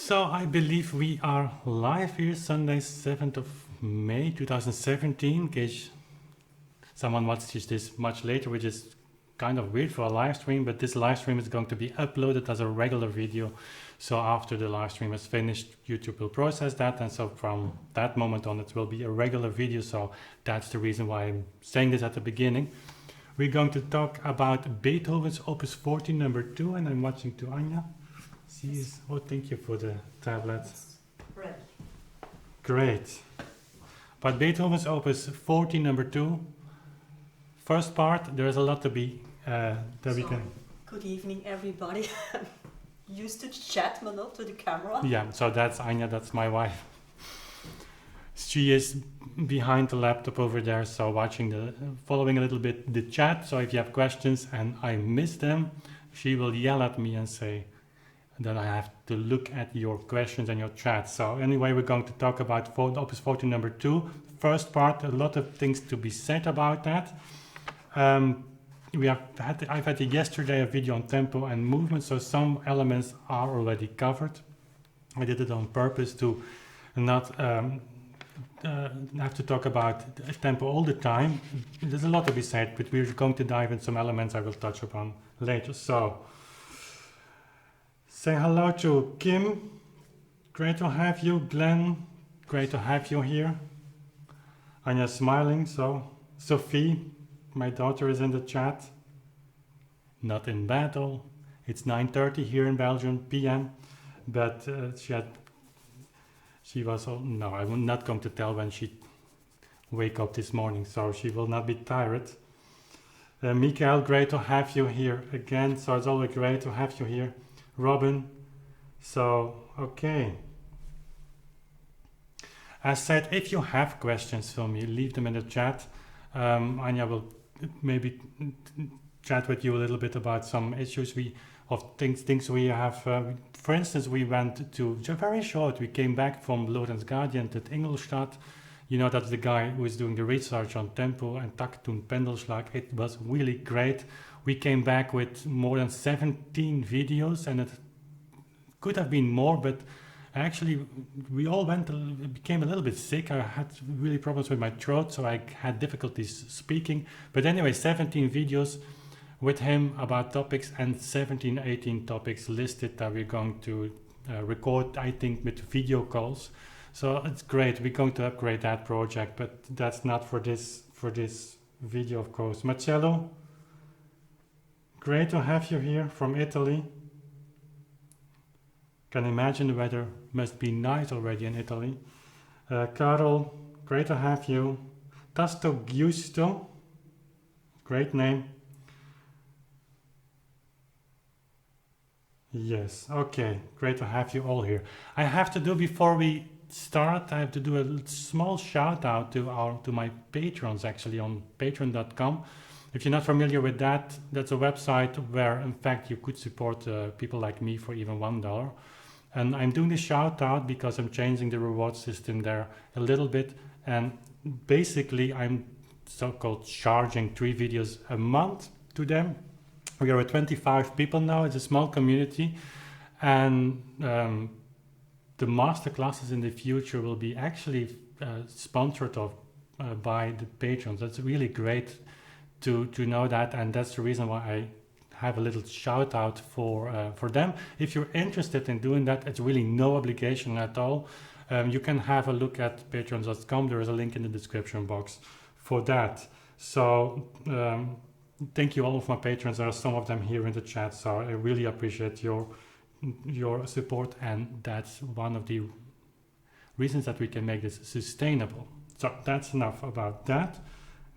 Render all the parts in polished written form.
So I believe we are live here Sunday 7th of May 2017, in case someone watches this much later, which is kind of weird for a live stream, but this live stream is going to be uploaded as a regular video. So after the live stream is finished, YouTube will process that, and so from that moment on it will be a regular video. So that's the reason why I'm saying this at the beginning. We're going to talk about Beethoven's Opus 14 number 2, and I'm watching to Anja. She is, oh, thank you for the tablet. Right. Great. But Beethoven's Opus 14 number 2, first part, there is a lot to be, we can... Good evening, everybody. Used to chat, but not to the camera. Yeah, so that's Anja, that's my wife. She is behind the laptop over there, so following a little bit the chat. So if you have questions and I miss them, she will yell at me and say that I have to look at your questions and your chat. So anyway, we're going to talk about Opus 14 number 2. First part, a lot of things to be said about that. I've had yesterday a video on tempo and movement, so some elements are already covered. I did it on purpose to not have to talk about tempo all the time. There's a lot to be said, but we're going to dive in some elements I will touch upon later. So, say hello to Kim. Great to have you. Glenn, great to have you here. Anja's smiling, so Sophie, my daughter, is in the chat. Not in battle. It's 9:30 here in Belgium, PM, but she was, no, I'm not going to tell when she wake up this morning, so she will not be tired. Mikael, great to have you here again, so it's always great to have you here. Robin, so, okay. As said, if you have questions for me, leave them in the chat. Anja will maybe chat with you a little bit about some issues things we have. For instance, we went to, very short, we came back from Lorenz Gradient at Ingolstadt. You know, that's the guy who is doing the research on tempo and takt und Pendelschlag. It was really great. We came back with more than 17 videos, and it could have been more, but actually we all became a little bit sick. I had really problems with my throat, so I had difficulties speaking. But anyway, 17 videos with him about topics, and 17, 18 topics listed that we're going to record, I think, with video calls. So it's great. We're going to upgrade that project, but that's not for this video, of course. Marcello, great to have you here from Italy. Can imagine the weather must be nice already in Italy. Carol, great to have you. Tasto Giusto, great name. Yes, okay, great to have you all here. I have to do, before we start, I have to do a small shout out to my patrons, actually, on patreon.com. If you're not familiar with that, that's a website where, in fact, you could support people like me for even $1. And I'm doing this shout out because I'm changing the reward system there a little bit. And basically, I'm so-called charging 3 videos a month to them. We are at 25 people now. It's a small community, and the masterclasses in the future will be actually sponsored by the patrons. That's really great to know that, and that's the reason why I have a little shout out for them. If you're interested in doing that, it's really no obligation at all. You can have a look at patreon.com. There is a link in the description box for that. So thank you all of my patrons. There are some of them here in the chat, so I really appreciate your support, and that's one of the reasons that we can make this sustainable. So that's enough about that.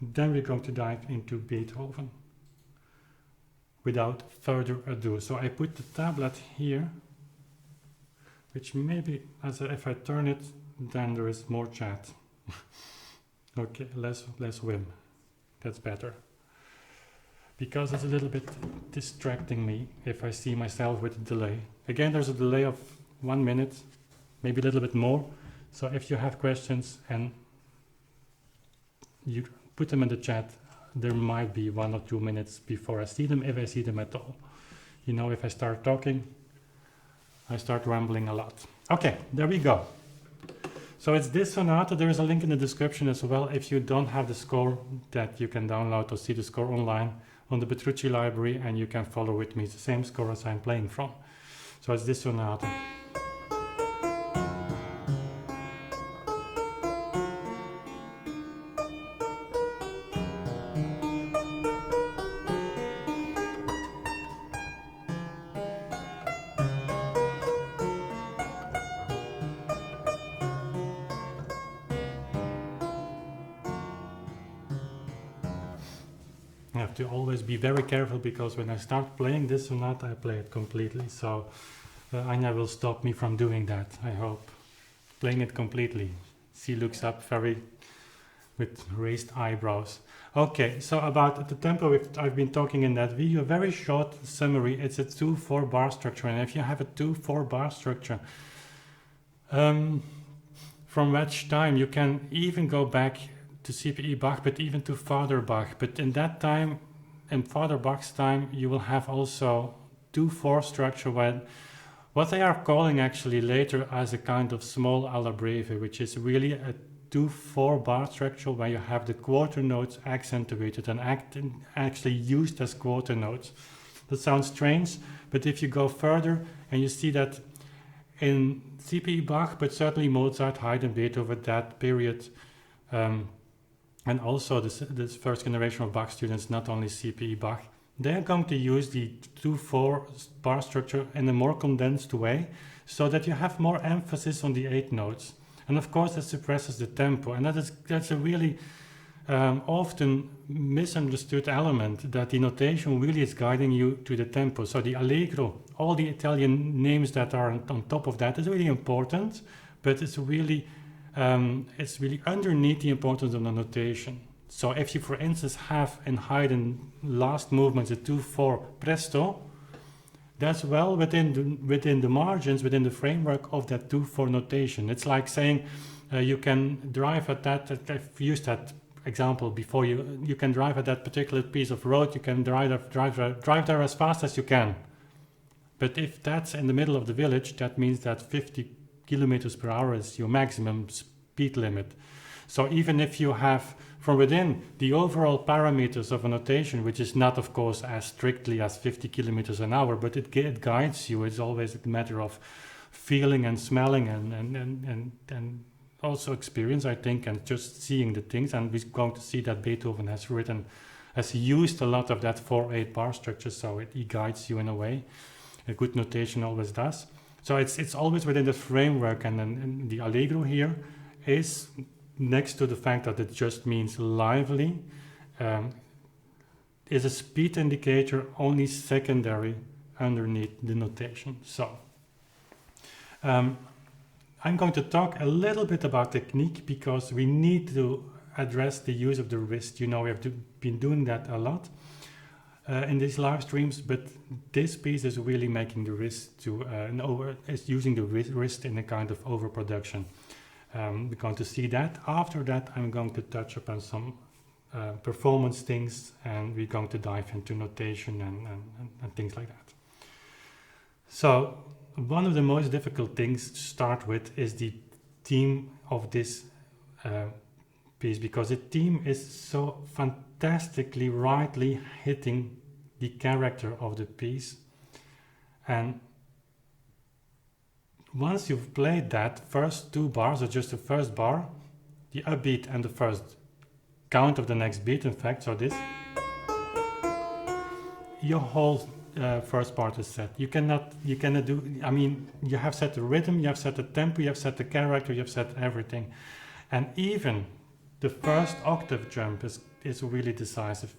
Then we're going to dive into Beethoven without further ado. So I put the tablet here, which maybe, if I turn it, then there is more chat. Okay, less whim. That's better. Because it's a little bit distracting me if I see myself with a delay. Again, there's a delay of 1 minute, maybe a little bit more. So if you have questions and you put them in the chat, there might be 1 or 2 minutes before I see them, if I see them at all. You know, if I start talking, I start rambling a lot. Okay, there we go. So it's this sonata. There is a link in the description as well if you don't have the score, that you can download or see the score online on the Petrucci library, and you can follow with me. It's the same score as I'm playing from. So it's this sonata. I have to always be very careful, because when I start playing this sonata, I play it completely. So Anya will stop me from doing that, I hope. Playing it completely. She looks up very with raised eyebrows. Okay, so about the tempo I've been talking in that video, very short summary. It's a 2/4 bar structure, and if you have a 2/4 bar structure, from which time you can even go back to CPE Bach, but even to Father Bach. But in that time, in Father Bach's time, you will have also 2/4 structure, when what they are calling actually later as a kind of small alla breve, which is really a 2/4 bar structure where you have the quarter notes accentuated and actually used as quarter notes. That sounds strange, but if you go further and you see that in CPE Bach, but certainly Mozart, Haydn, Beethoven, that period, and also this first generation of Bach students, not only CPE Bach, they are going to use the 2/4 bar structure in a more condensed way, so that you have more emphasis on the 8 notes. And of course that suppresses the tempo, and that's a really often misunderstood element, that the notation really is guiding you to the tempo. So the allegro, all the Italian names that are on top of that is really important, but it's really underneath the importance of the notation. So if you, for instance, have in Haydn last movements a 2/4 presto, that's well within the margins, within the framework of that 2/4 notation. It's like saying you can drive at that. I've used that example before. You can drive at that particular piece of road. You can drive there as fast as you can. But if that's in the middle of the village, that means that 50 kilometers per hour is your maximum speed limit. So even if you have from within the overall parameters of a notation, which is not of course as strictly as 50 kilometers an hour, but it guides you. It's always a matter of feeling and smelling and also experience, I think, and just seeing the things. And we're going to see that Beethoven has used a lot of that 4/8 bar structure, so he guides you in a way. A good notation always does. So it's always within the framework, and then the allegro here is, next to the fact that it just means lively, is a speed indicator, only secondary underneath the notation. So I'm going to talk a little bit about technique, because we need to address the use of the wrist. You know, we have been doing that a lot in these live streams, but this piece is really making the wrist is using the wrist in a kind of overproduction. We're going to see that. After that, I'm going to touch upon some performance things, and we're going to dive into notation and things like that. So one of the most difficult things to start with is the theme of this piece, because the theme is so fantastically rightly hitting the character of the piece. And once you've played that first 2 bars, or just the first bar, the upbeat and the first count of the next beat, in fact, so this, your whole first part is set. You cannot do, I mean, you have set the rhythm, you have set the tempo, you have set the character, you have set everything. And even the first octave jump is really decisive.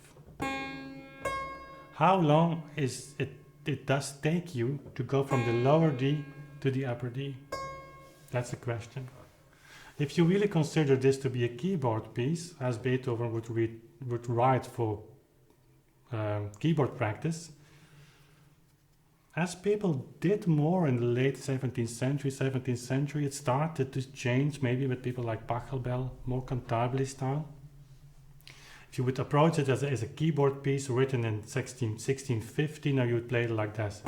How long is it does take you to go from the lower D to the upper D? That's the question. If you really consider this to be a keyboard piece, as Beethoven would write for keyboard practice, as people did more in the late 17th century, it started to change, maybe with people like Pachelbel, more cantabile style. If you would approach it as a keyboard piece written in 1650, now you would play it like this.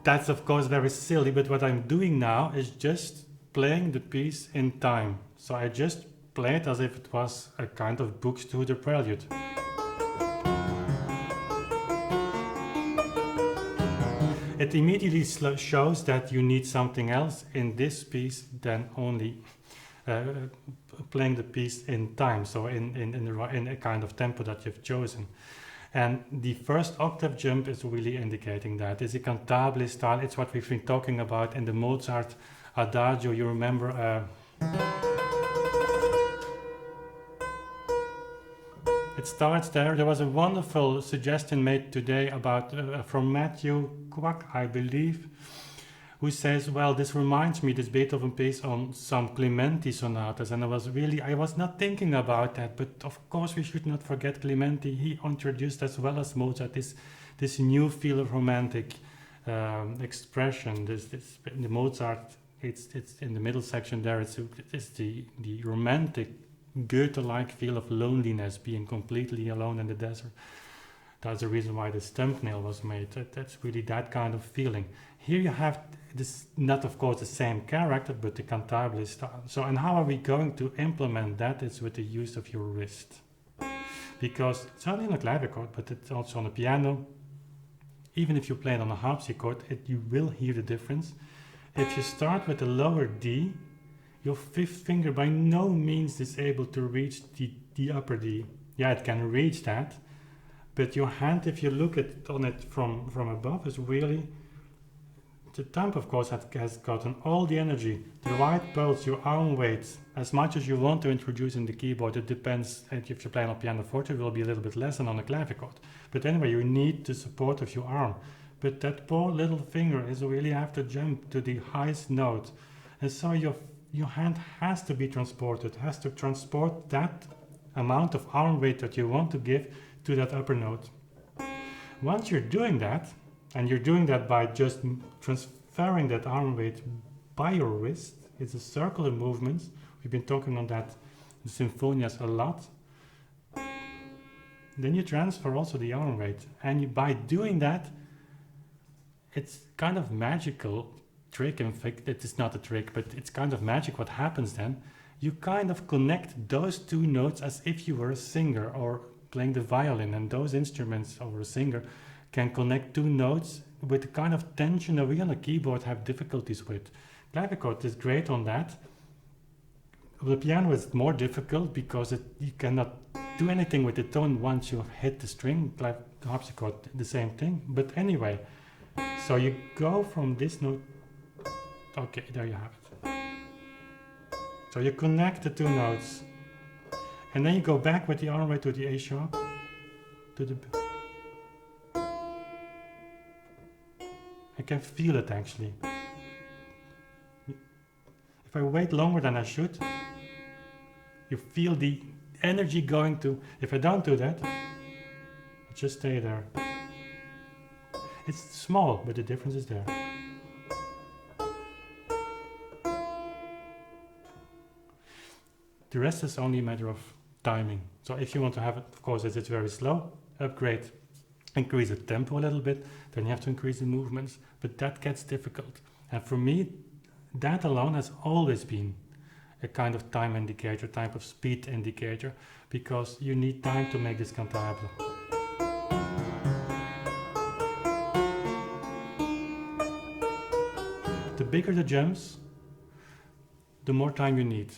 that's of course very silly, but what I'm doing now is just playing the piece in time. So I just play it as if it was a kind of Buxtehude prelude. It immediately shows that you need something else in this piece than only playing the piece in time, so in a kind of tempo that you've chosen. And the first octave jump is really indicating that. It's a cantabile style. It's what we've been talking about in the Mozart Adagio. You remember it starts there. There was a wonderful suggestion made today about from Matthew Quack, I believe, who says, well, this reminds me, this Beethoven piece, on some Clementi sonatas. And I was not thinking about that, but of course we should not forget Clementi. He introduced, as well as Mozart, this new field of romantic expression. The Mozart, it's in the middle section there, it's the romantic Goethe-like feel of loneliness, being completely alone in the desert. That's the reason why this thumbnail was made. That's really that kind of feeling. Here you have this, not of course the same character, but the cantabile style. So, and how are we going to implement that? It's with the use of your wrist. Because it's only on a clavichord, but it's also on a piano. Even if you play it on a harpsichord, you will hear the difference. If you start with the lower D, your fifth finger by no means is able to reach the upper D. Yeah, it can reach that, but your hand, if you look on it from above, is really, the thumb of course has gotten all the energy. The right pulse, your arm weight, as much as you want to introduce in the keyboard, it depends. If you play on a pianoforte, it will be a little bit less than on a clavichord. But anyway, you need the support of your arm. But that poor little finger is really have to jump to the highest note. And so your hand has to be transported, has to transport that amount of arm weight that you want to give to that upper note. Once you're doing that, and you're doing that by just transferring that arm weight by your wrist, it's a circular movement. We've been talking on that in symphonias a lot. Then you transfer also the arm weight, and by doing that, it's kind of magical trick. In fact, it is not a trick, but it's kind of magic. What happens then? You kind of connect those two notes as if you were a singer or playing the violin, and those instruments or a singer can connect two notes with the kind of tension that we on a keyboard have difficulties with. Clavichord is great on that. The piano is more difficult because you cannot do anything with the tone once you have hit the string. Harpsichord, the same thing. But anyway, so you go from this note. Okay, there you have it. So you connect the two notes, and then you go back with the arm weight to the A sharp, to the. I can feel it actually. If I wait longer than I should, you feel the energy going to. If I don't do that, just stay there. It's small, but the difference is there. The rest is only a matter of timing. So if you want to have it, of course, it's very slow, upgrade, increase the tempo a little bit, then you have to increase the movements, but that gets difficult. And for me, that alone has always been a kind of time indicator, type of speed indicator, because you need time to make this cantabile. The bigger the jumps, the more time you need.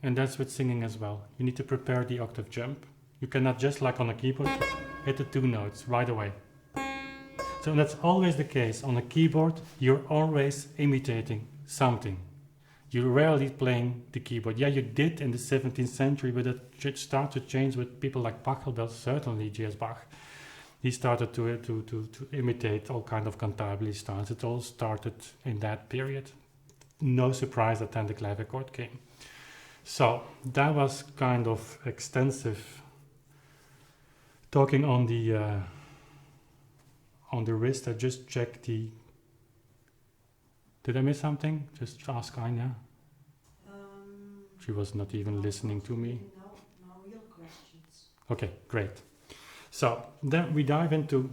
And that's with singing as well. You need to prepare the octave jump. You cannot just like on a keyboard hit the two notes right away. So that's always the case. On a keyboard, you're always imitating something. You're rarely playing the keyboard. Yeah, you did in the 17th century, but it should start to change with people like Pachelbel, certainly J.S. Bach. He started to imitate all kind of cantabile styles. It all started in that period. No surprise that then the clavichord came. So that was kind of extensive talking on the wrist. I just checked the. Did I miss something? Just ask Anya. She was not even listening to me. No real questions. Okay, great. So then we dive into,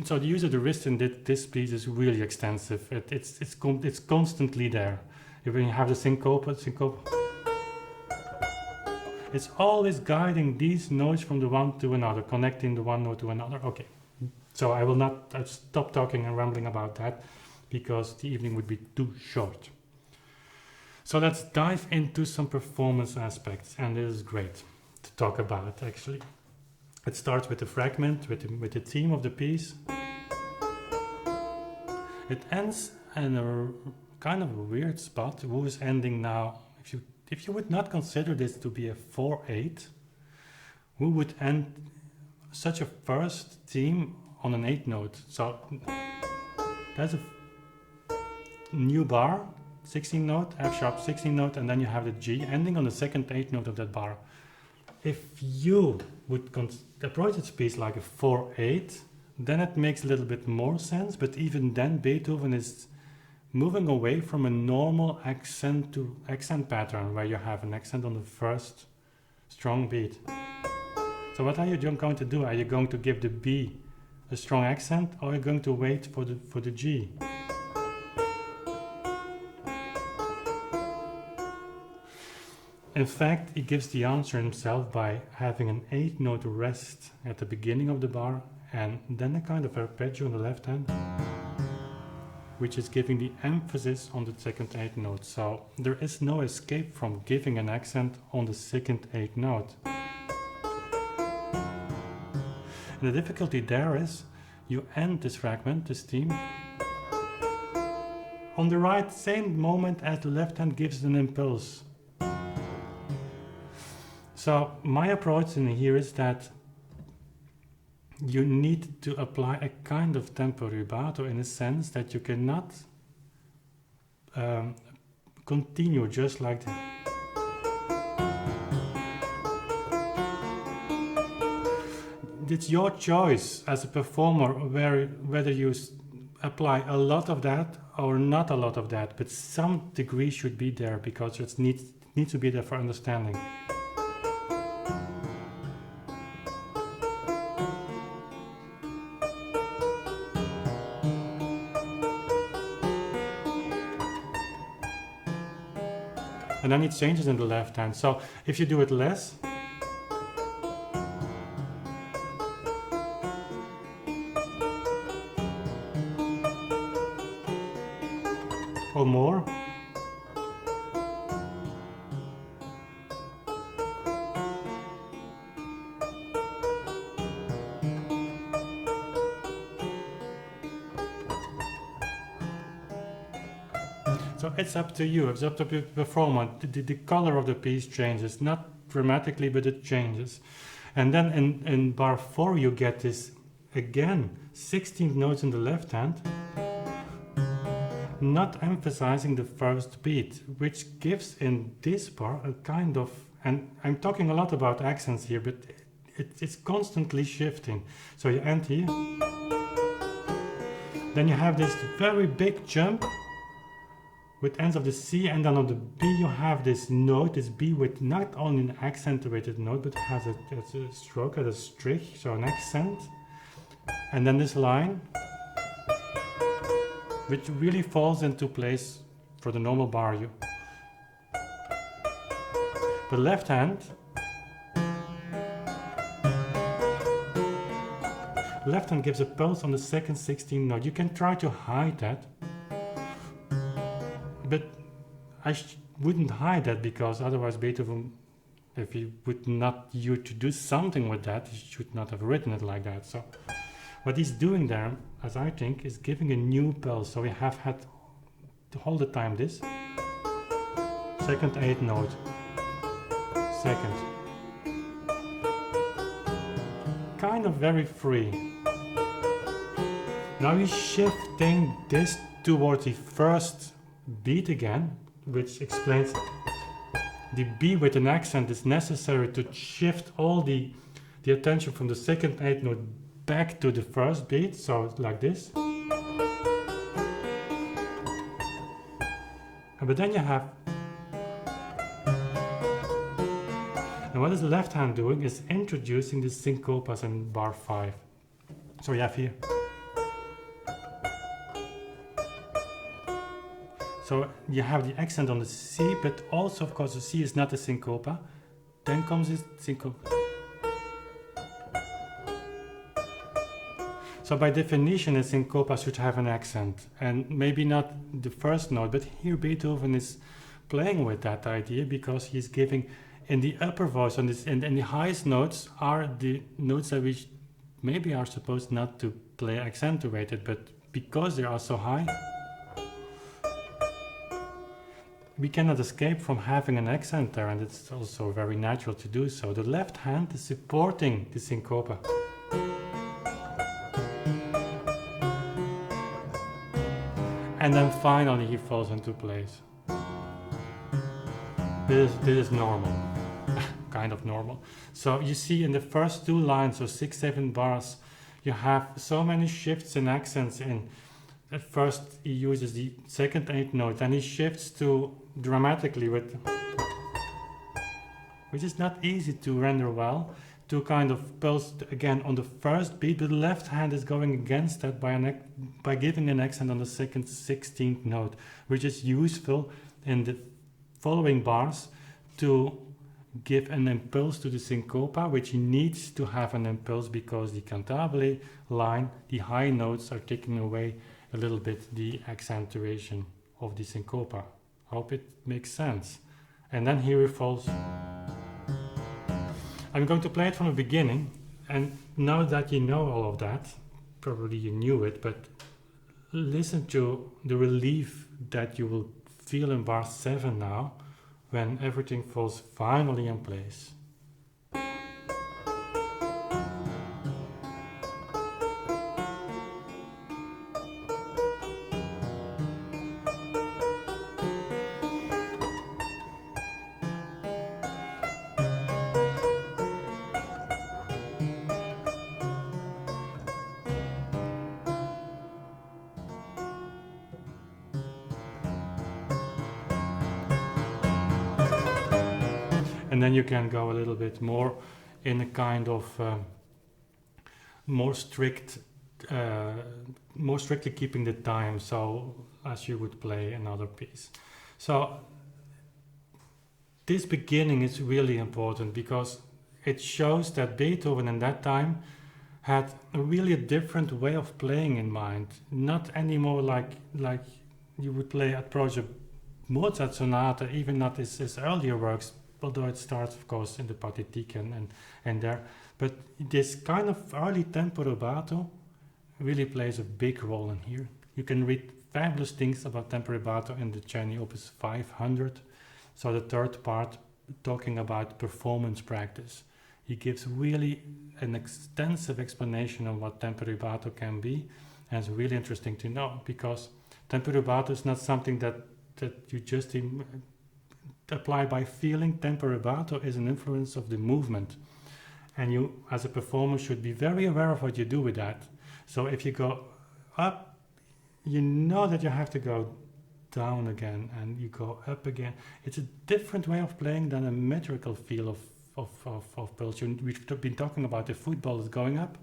so the use of the wrist in this piece is really extensive. It's constantly there. If you have the syncope, it's always guiding these notes from the one to another, connecting the one note to another. Okay, so I'll stop talking and rambling about that because the evening would be too short. So let's dive into some performance aspects, and this is great to talk about actually. It starts with the fragment, with the theme of the piece. It ends in a kind of a weird spot. Who is ending now? If you would not consider this to be a 4/8, who would end such a first theme on an 8 note? So there's a new bar, 16 note, F sharp 16 note, and then you have the G ending on the second 8 note of that bar. If you would approach this piece like a 4/8, then it makes a little bit more sense, but even then Beethoven is moving away from a normal accent to accent pattern where you have an accent on the first strong beat. So what are you going to do? Are you going to give the B a strong accent, or are you going to wait for the G? In fact, he gives the answer himself by having an 8 note rest at the beginning of the bar and then a kind of arpeggio on the left hand, which is giving the emphasis on the second 8 note. So there is no escape from giving an accent on the second 8 note. And the difficulty there is you end this fragment, this theme, on the right same moment as the left hand gives an impulse. So my approach in here is that you need to apply a kind of tempo rubato in a sense that you cannot continue just like that. It's your choice as a performer whether you apply a lot of that or not a lot of that, but some degree should be there because it needs to be there for understanding. And then it changes in the left hand. So if you do it less, or more, so it's up to you, it's up to the performer. The color of the piece changes, not dramatically, but it changes. And then in bar 4 you get this, again, 16 notes in the left hand, not emphasizing the first beat, which gives in this bar a kind of, and I'm talking a lot about accents here, but it's constantly shifting. So you end here, then you have this very big jump with ends of the C, and then on the B you have this note, this B with not only an accentuated note, but has a stroke, a strich, so an accent. And then this line, which really falls into place for the normal bar. The left hand gives a pulse on the second 16 note. You can try to hide that, but I wouldn't hide that, because otherwise Beethoven, if he would not you to do something with that, he should not have written it like that. So what he's doing there, as I think, is giving a new pulse. So we have had to hold the time this second 8 note, second, kind of very free. Now he's shifting this towards the first beat again, which explains the B with an accent is necessary to shift all the attention from the second 8 note back to the first beat, so it's like this. But then you have And what is the left hand doing is introducing the syncopas in bar 5. So we have here. So you have the accent on the C, but also, of course, the C is not a syncopa. Then comes this syncopa. So by definition, a syncopa should have an accent, and maybe not the first note, but here Beethoven is playing with that idea because he's giving, in the upper voice, on this, and the highest notes are the notes that we maybe are supposed not to play accentuated, but because they are so high, we cannot escape from having an accent there, and it's also very natural to do so. The left hand is supporting the syncopa. And then finally he falls into place. This is normal, kind of normal. So you see in the first 2 lines, so 6, 7 bars, you have so many shifts and accents in. At first he uses the second 8th note, and he shifts to dramatically with, which is not easy to render well, to kind of pulse again on the first beat, but the left hand is going against that by giving an accent on the second 16th note, which is useful in the following bars to give an impulse to the syncopa, which needs to have an impulse because the cantabile line, the high notes, are taking away a little bit the accentuation of the syncopa. Hope it makes sense. And then here it falls. I'm going to play it from the beginning, and now that you know all of that, probably you knew it, but listen to the relief that you will feel in bar 7 now, when everything falls finally in place. And then you can go a little bit more in a kind of more strictly keeping the time, so as you would play another piece. So this beginning is really important because it shows that Beethoven in that time had really a different way of playing in mind, not anymore like you would play approach a Mozart sonata, even not his earlier works, although it starts, of course, in the Partitik and there. But this kind of early tempo rubato really plays a big role in here. You can read fabulous things about tempo rubato in the Czerny Opus 500. So the third part, talking about performance practice. He gives really an extensive explanation of what tempo rubato can be, and it's really interesting to know because tempo rubato is not something that you just apply by feeling. Tempo rubato is an influence of the movement, and you as a performer should be very aware of what you do with that. So if you go up, you know that you have to go down again, and you go up again. It's a different way of playing than a metrical feel of pulse. We've been talking about the football is going up,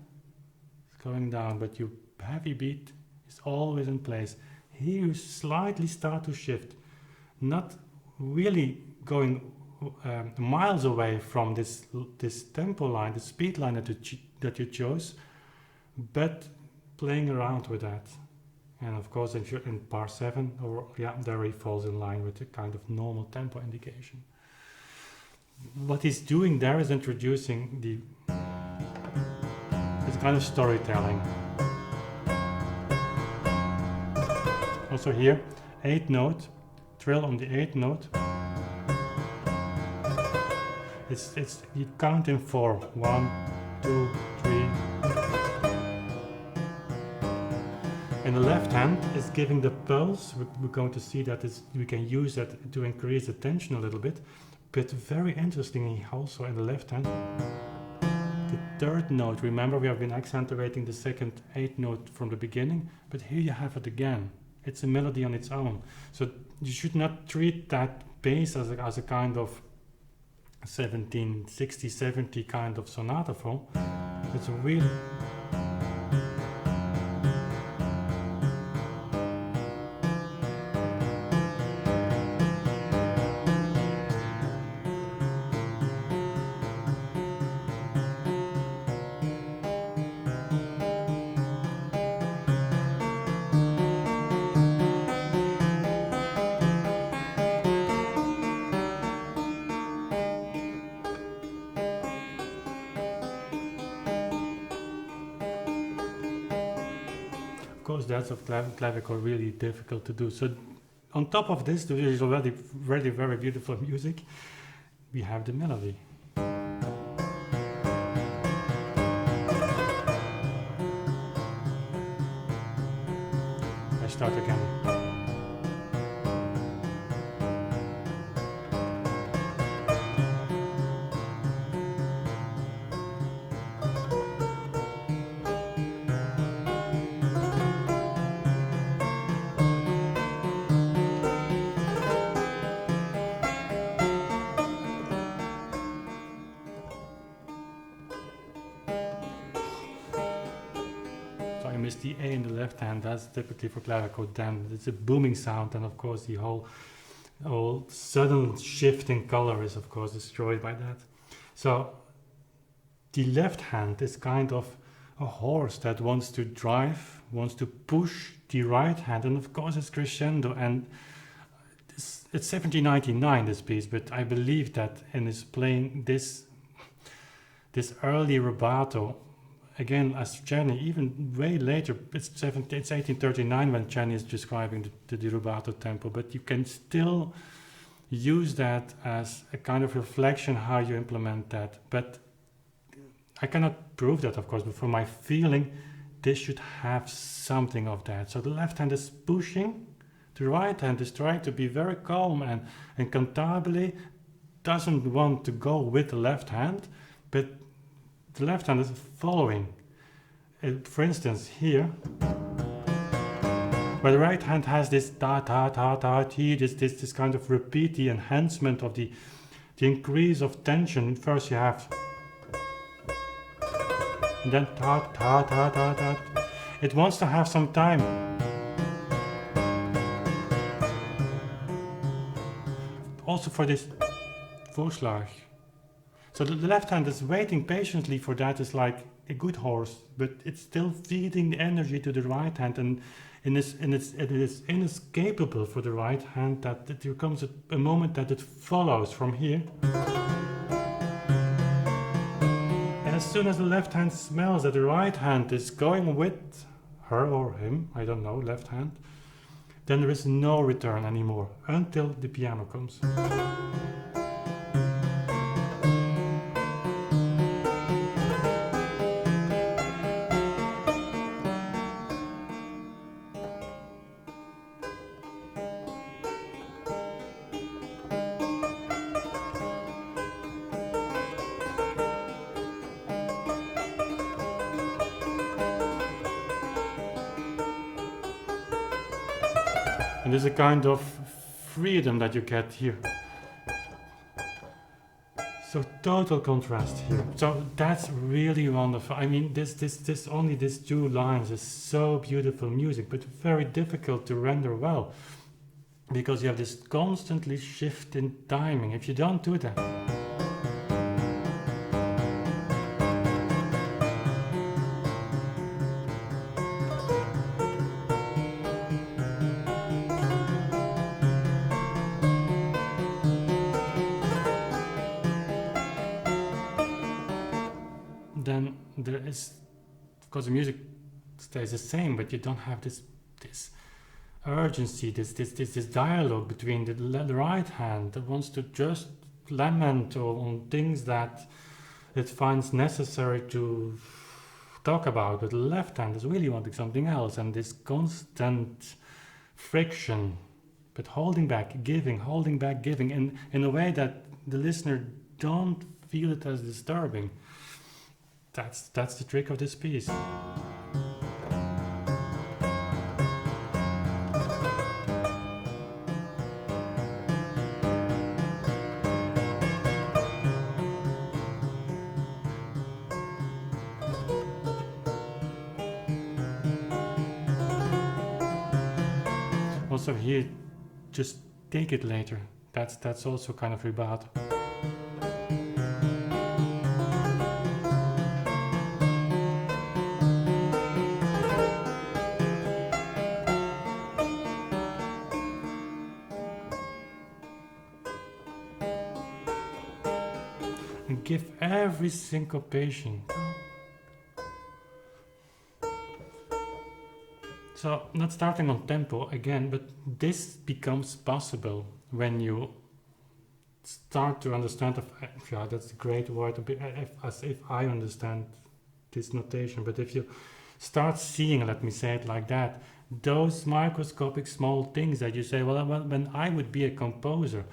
it's going down, but your heavy beat is always in place. Here you slightly start to shift, not really going miles away from this tempo line, the speed line that you chose, but playing around with that. And of course, in bar 7, there he falls in line with the kind of normal tempo indication. What he's doing there is introducing this kind of storytelling. Also here, 8th note, trill on the 8th note. It's you count in 4. 1, 2, 3. And the left hand is giving the pulse. We're going to see that we can use that to increase the tension a little bit. But very interestingly, also in the left hand, the 3rd note. Remember, we have been accentuating the second 8th note from the beginning, but here you have it again. It's a melody on its own. So you should not treat that bass as a kind of 1760, 70 kind of sonata form. It's a really of course, that's of clavichord really difficult to do. So on top of this, there is already very beautiful music. We have the melody. I start again. So I miss the A in the left hand. That's typically for clavichord. Then it's a booming sound, and of course the whole sudden shift in color is of course destroyed by that. So the left hand is kind of a horse that wants to drive, wants to push the right hand, and of course it's crescendo. And it's 1799 this piece, but I believe that in his playing this early rubato, again as Czerny, even way later, it's 1839 when Czerny is describing the rubato tempo, but you can still use that as a kind of reflection how you implement that. But I cannot prove that, of course, but for my feeling, this should have something of that. So the left hand is pushing, the right hand is trying to be very calm, and cantabile doesn't want to go with the left hand, but the left hand is following. For instance, here, where the right hand has this ta ta ta ta ti, this kind of repeat, the enhancement of the increase of tension. First you have, and then ta ta ta ta ta. It wants to have some time. Also for this Vorschlag. So the left hand is waiting patiently for that. It's like a good horse, but it's still feeding the energy to the right hand, and it is inescapable for the right hand that there comes a moment that it follows from here. And as soon as the left hand smells that the right hand is going with her or him, I don't know, left hand, then there is no return anymore until the piano comes. And there's a kind of freedom that you get here. So total contrast here. So that's really wonderful. I mean, only these two lines is so beautiful music, but very difficult to render well, because you have this constantly shift in timing. If you don't do that, then there is, of course, the music stays the same, but you don't have this urgency, this dialogue between the right hand that wants to just lament on things that it finds necessary to talk about, but the left hand is really wanting something else, and this constant friction, but holding back, giving, in a way that the listener don't feel it as disturbing. That's the trick of this piece. also here, just take it later. That's also kind of rubato. And give every syncopation. So, not starting on tempo again, but this becomes possible when you start to understand, yeah, that's a great word, as if I understand this notation, but if you start seeing, let me say it like that, those microscopic small things that you say, well, when I would be a composer,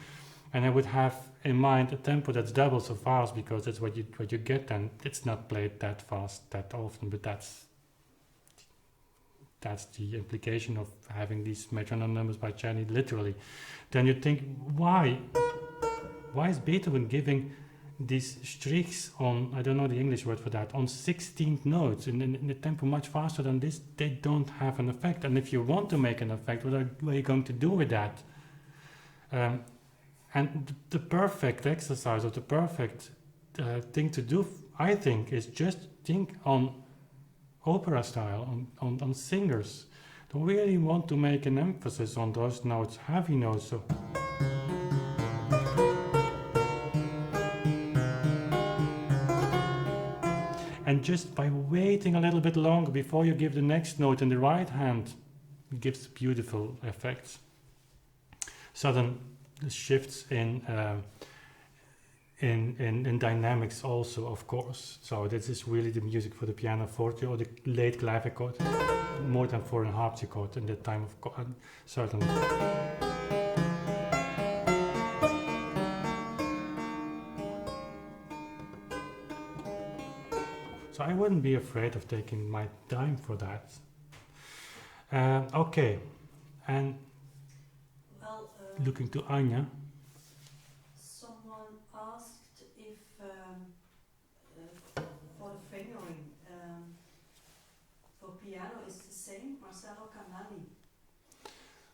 and I would have in mind a tempo that's double so fast, because that's what you get, and it's not played that fast that often, but that's the implication of having these metronome numbers by Czerny, literally. Then you think, why is Beethoven giving these strichs on, I don't know the English word for that, on 16th notes in the tempo much faster than this? They don't have an effect. And if you want to make an effect, what are you going to do with that? And the perfect exercise, or the perfect thing to do, I think, is just think on opera style, on singers. Don't really want to make an emphasis on those notes, heavy notes. So and just by waiting a little bit longer before you give the next note in the right hand, it gives beautiful effects. Sudden shifts in dynamics also, of course. So this is really the music for the pianoforte or the late clavichord, more than for a harpsichord in that time of certainly. So I wouldn't be afraid of taking my time for that. Okay, and Well, looking to Anja. someone asked if for the fingering for piano is the same, Marcello Canali.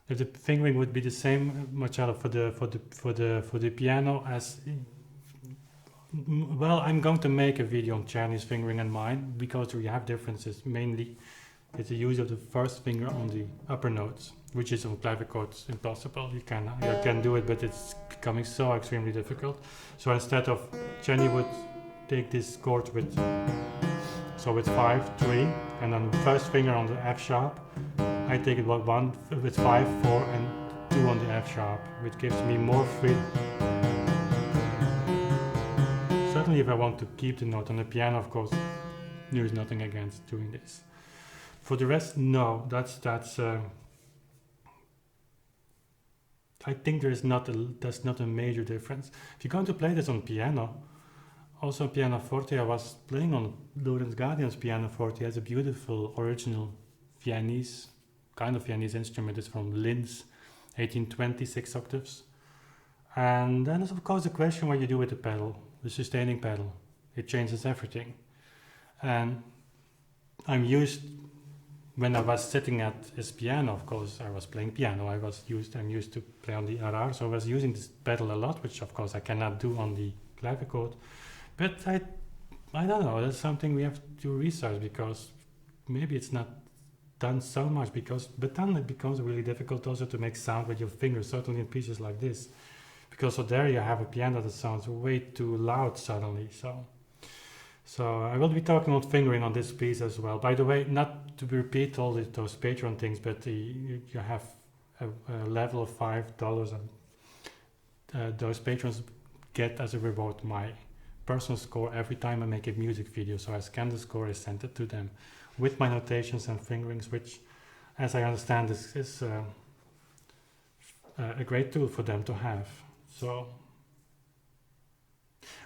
If the fingering would be the same, Marcello, for the piano as. Well, I'm going to make a video on Czerny's fingering and mine, because we have differences. Mainly, it's the use of the first finger on the upper notes, which is on clavichords impossible. You can do it, but it's becoming so extremely difficult. So instead of, Czerny would take this chord with 5, 3, and then the first finger on the F sharp. I take it with 5, 4, and 2 on the F sharp, which gives me more freedom. Certainly, if I want to keep the note on the piano, of course, there is nothing against doing this. For the rest, no, that's. I think that's not a major difference. If you're going to play this on piano, also pianoforte, I was playing on Lorenz Guardian's pianoforte. He has a beautiful original Viennese instrument. It's from Linz, 1820, 6 octaves. And then there's of course the question what you do with the pedal. The sustaining pedal, it changes everything. And I'm used, when I was sitting at his piano, of course, I was playing piano. I'm used to play on the RR, so I was using this pedal a lot, which of course I cannot do on the clavichord. But I don't know, that's something we have to research, because maybe it's not done so much, but then it becomes really difficult also to make sound with your fingers, certainly in pieces like this. Because there you have a piano that sounds way too loud suddenly. So I will be talking about fingering on this piece as well. By the way, not to repeat all those Patreon things, but you have a level of $5, and those patrons get as a reward my personal score every time I make a music video. So I scan the score, I send it to them with my notations and fingerings, which, as I understand, is a great tool for them to have. So,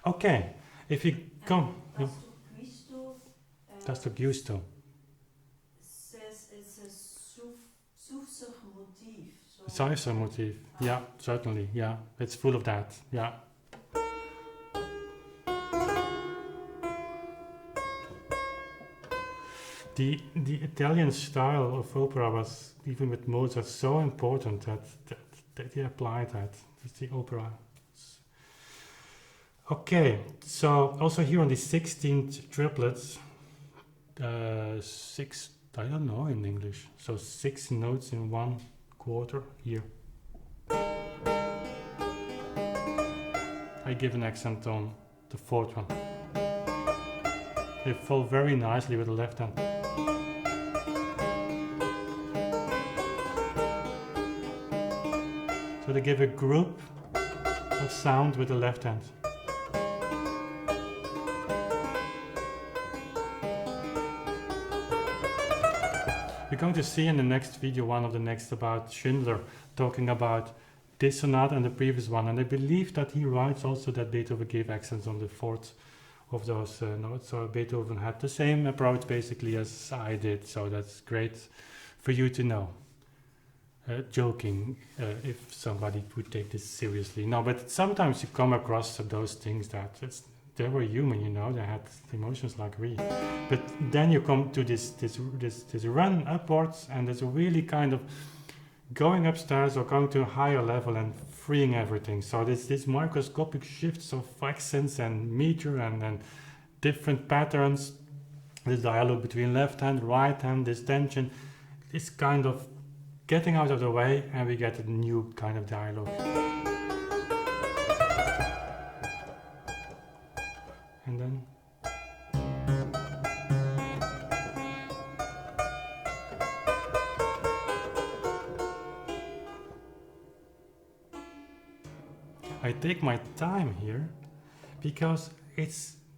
okay, if you come, Tasto Gusto says it's a Soufser motif. Soufser motif, yeah, certainly, yeah, it's full of that, yeah. the Italian style of opera was, even with Mozart, so important that he applied that. It's the opera. Okay, so also here on the 16th triplets, six, I don't know in English, so 6 notes in 1 quarter here. I give an accent on the 4th one. They fall very nicely with the left hand. So they give a group of sound with the left hand. We're going to see in the next video, one of the next, about Schindler, talking about this sonata and the previous one. And I believe that he writes also that Beethoven gave accents on the 4th of those notes. So Beethoven had the same approach basically as I did. So that's great for you to know. Joking, if somebody would take this seriously. No, but sometimes you come across those things that they were human, you know, they had emotions like we. But then you come to this run upwards, and there's a really kind of going upstairs or going to a higher level and freeing everything. So this microscopic shifts of accents and meter and different patterns, this dialogue between left hand, right hand, this tension, this kind of getting out of the way, and we get a new kind of dialogue. And then I take my time here because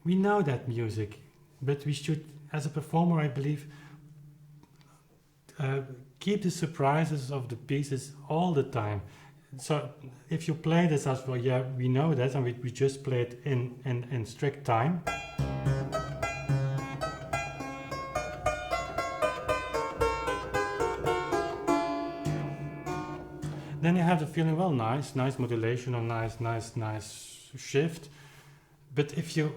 we know that music, but we should, as a performer, I believe, keep the surprises of the pieces all the time. So if you play this as well, yeah, we know that, and we just play it in strict time. Then you have the feeling, well, nice modulation or nice shift. But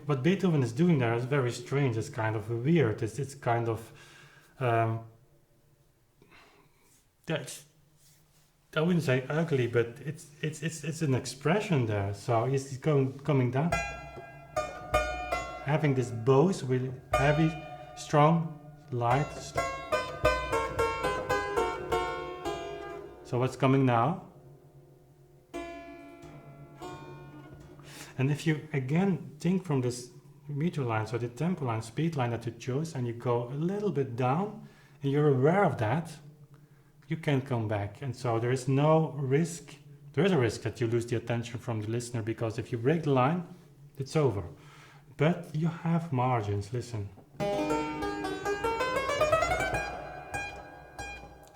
what Beethoven is doing there is very strange. It's kind of weird. It's kind of I wouldn't say ugly, but it's an expression there. So he's coming down, having this bows with heavy, strong, light. So what's coming now? And if you again think from this meter line, so the tempo line, speed line that you chose, and you go a little bit down, and you're aware of that, you can come back. And so there is no risk. There is a risk that you lose the attention from the listener, because if you break the line, it's over. But you have margins, listen.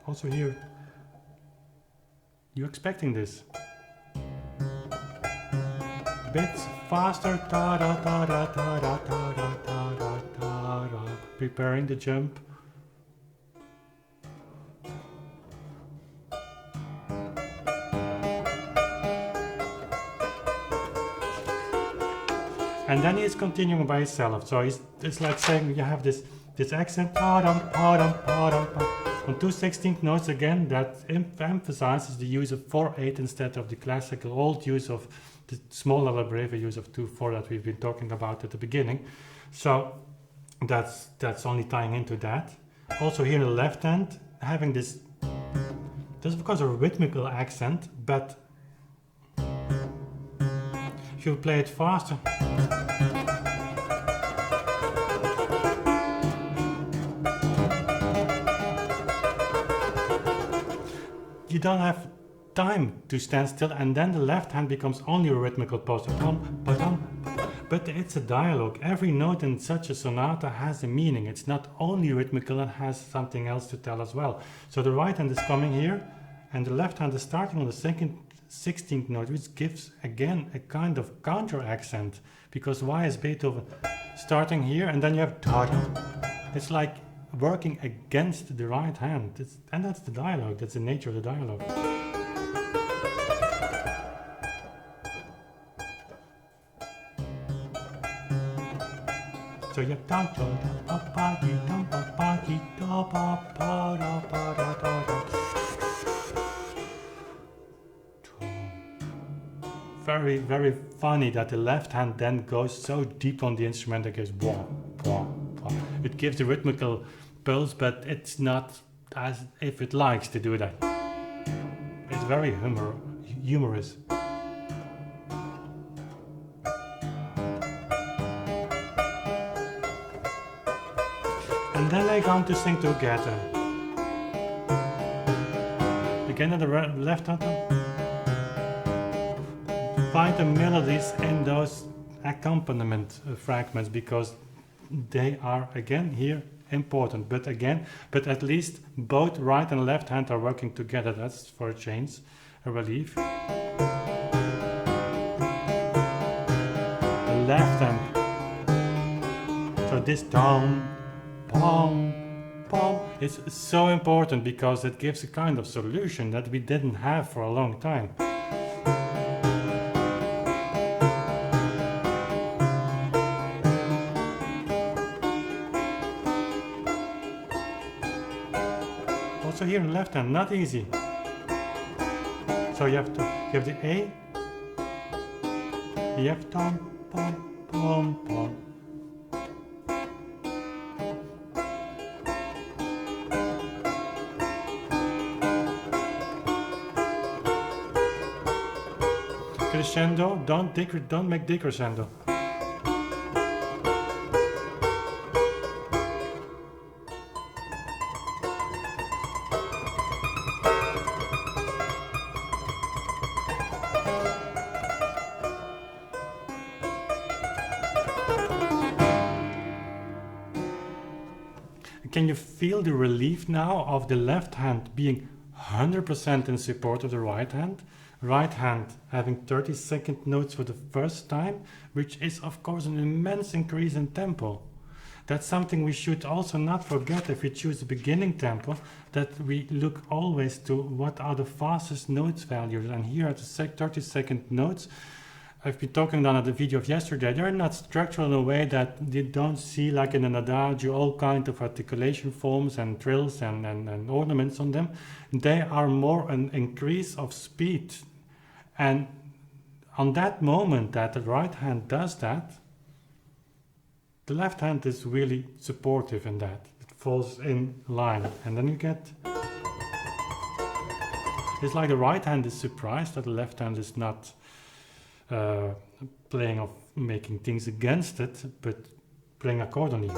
Also here, you're expecting this. Bits faster, ta da ta da ta da ta da ta da ta da. Preparing the jump. And then he's continuing by himself. So it's like saying you have this accent, pa-dum, pa-dum, pa-dum, pa. On 2 16th notes again, that emphasizes the use of 4/8 instead of the classical old use of the small alla breve use of 2/4 that we've been talking about at the beginning. So that's only tying into that. Also here in the left hand, having this, there's of course a rhythmical accent, but if you play it faster, you don't have time to stand still, and then the left hand becomes only a rhythmical pause. But it's a dialogue. Every note in such a sonata has a meaning. It's not only rhythmical, it has something else to tell as well. So the right hand is coming here, and the left hand is starting on the second 16th note, which gives again a kind of counter accent. Because why is Beethoven starting here and then you have ta-da? It's like working against the right hand. And that's the dialogue. That's the nature of the dialogue. So you have dum da da ba ba dee dum ba ba dee da ba ba da ba da da da. Very, very funny that the left hand then goes so deep on the instrument that goes wah, wah, wah. It gives the rhythmical pulse, but it's not as if it likes to do that. It's very humorous. And then they're going to sing together. Again at the left hand. Find the melodies in those accompaniment fragments, because they are again here important. But at least both right and left hand are working together. That's for a change, a relief. The left hand. So this dom, pom, pom is so important because it gives a kind of solution that we didn't have for a long time. Also here in left hand, not easy. So you have the A, the F tom, pom, pom, pom. Crescendo, don't make decrescendo. Can you feel the relief now of the left hand being 100% in support of the right hand? Right hand having 30-second notes for the first time, which is of course an immense increase in tempo. That's something we should also not forget if we choose the beginning tempo, that we look always to what are the fastest notes values. And here at the 30-second notes, I've been talking on the video of yesterday, they're not structural in a way that you don't see, like in an adagio, all kinds of articulation forms and trills and ornaments on them. They are more an increase of speed. And on that moment that the right hand does that, the left hand is really supportive in that. It falls in line. And then you get... It's like the right hand is surprised that the left hand is not playing of making things against it, but playing accordingly.